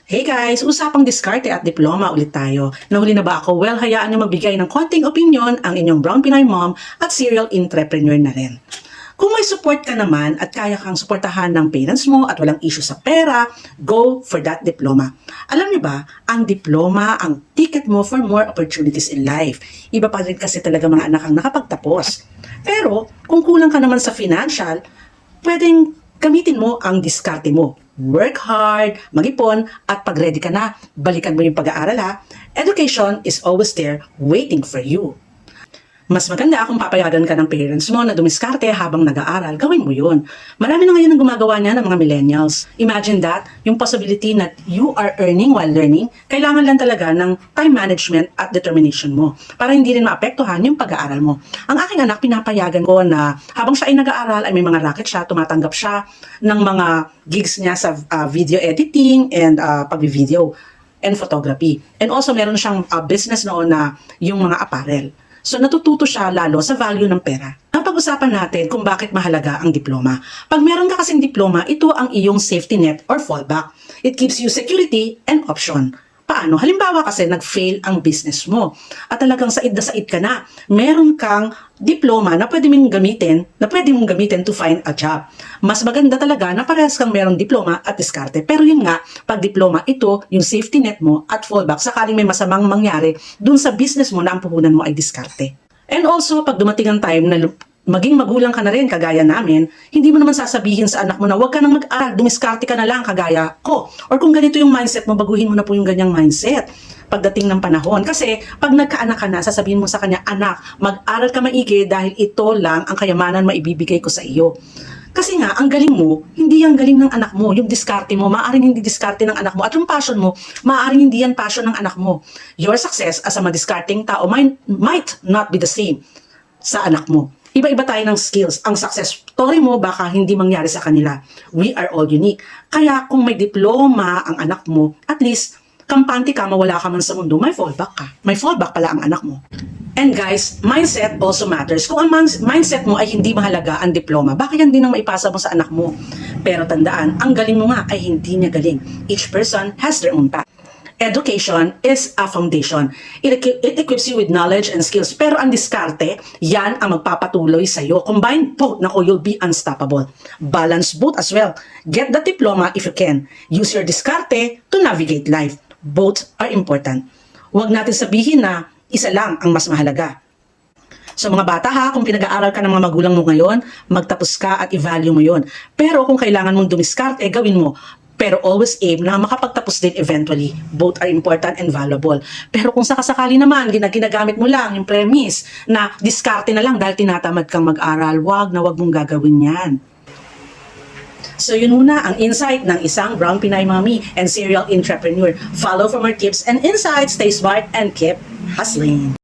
Hey guys, usapang diskarte at diploma ulit tayo. Nahuli na ba ako? Well, hayaan nyo magbigay ng konting opinion ang inyong brown Pinay mom at serial entrepreneur na rin. Kung may support ka naman at kaya kang suportahan ng parents mo at walang issue sa pera, go for that diploma. Alam niyo ba, ang diploma, ang ticket mo for more opportunities in life. Iba pa rin kasi talaga mga anak ang nakapagtapos. Pero, kung kulang ka naman sa financial, pwedeng gamitin mo ang diskarte mo. Work hard, mag-ipon, at pag ready ka na, balikan mo yung pag-aaral ha. Education is always there waiting for you. Mas maganda kung papayagan ka ng parents mo na dumiskarte habang nag-aaral, gawin mo yun. Marami na ngayon ang gumagawa niya ng mga millennials. Imagine that, yung possibility na you are earning while learning, kailangan lang talaga ng time management at determination mo para hindi rin maapektuhan yung pag-aaral mo. Ang aking anak, pinapayagan ko na habang siya ay nag-aaral, ay may mga racket siya, tumatanggap siya ng mga gigs niya sa video editing and pag-video and photography. And also, meron siyang business noon na yung mga apparel. So natututo siya lalo sa value ng pera. Ang pag-usapan natin kung bakit mahalaga ang diploma. Pag meron ka kasing diploma, ito ang iyong safety net or fallback. It gives you security and option. Paano? Halimbawa kasi nag-fail ang business mo at talagang said na said ka na. Meron kang diploma na pwede mong gamitin to find a job. Mas maganda talaga na parehas kang merong diploma at diskarte. Pero yun nga, pag diploma, ito yung safety net mo at fallback sakaling may masamang mangyari dun sa business mo na ang puhunan mo ay diskarte. And also, pag dumating ang time na maging magulang ka na rin, kagaya namin, hindi mo naman sasabihin sa anak mo na huwag ka nang mag-aral, dumiskarte ka na lang, kagaya ko. Or kung ganito yung mindset mo, baguhin mo na po yung ganyang mindset pagdating ng panahon. Kasi pag nagkaanak ka na, sasabihin mo sa kanya, anak, mag-aral ka maigi dahil ito lang ang kayamanan maibibigay ko sa iyo. Kasi nga, ang galing mo, hindi ang galing ng anak mo. Yung diskarte mo, maaaring hindi diskarte ng anak mo. At yung passion mo, maaaring hindi yan passion ng anak mo. Your success as a madiskarting tao might not be the same sa anak mo. Iba-iba tayo ng skills. Ang success story mo baka hindi mangyari sa kanila. We are all unique. Kaya kung may diploma ang anak mo, at least, kampante ka, mawala ka man sa mundo, may fallback ka. May fallback pala ang anak mo. And guys, mindset also matters. Kung ang mindset mo ay hindi mahalaga ang diploma, baka yan din ang maipasa mo sa anak mo. Pero tandaan, ang galing mo nga ay hindi niya galing. Each person has their own path. Education is a foundation. It equips you with knowledge and skills. Pero ang diskarte, yan ang magpapatuloy sa iyo. Combine both, nako, you'll be unstoppable. Balance both as well. Get the diploma if you can. Use your diskarte to navigate life. Both are important. Huwag natin sabihin na isa lang ang mas mahalaga. So mga bata ha, kung pinag-aaral ka ng mga magulang mo ngayon, magtapos ka at i-value mo yon. Pero kung kailangan mong dumiskarte, gawin mo. Pero always aim na makapagtapos din eventually. Both are important and valuable. Pero kung sakasakali naman, ginagamit mo lang yung premise na diskarte na lang dahil tinatamad kang mag-aral, wag mong gagawin yan. So yun muna ang insight ng isang brown Pinay mommy and serial entrepreneur. Follow for more tips and insights. Stay smart and keep hustling.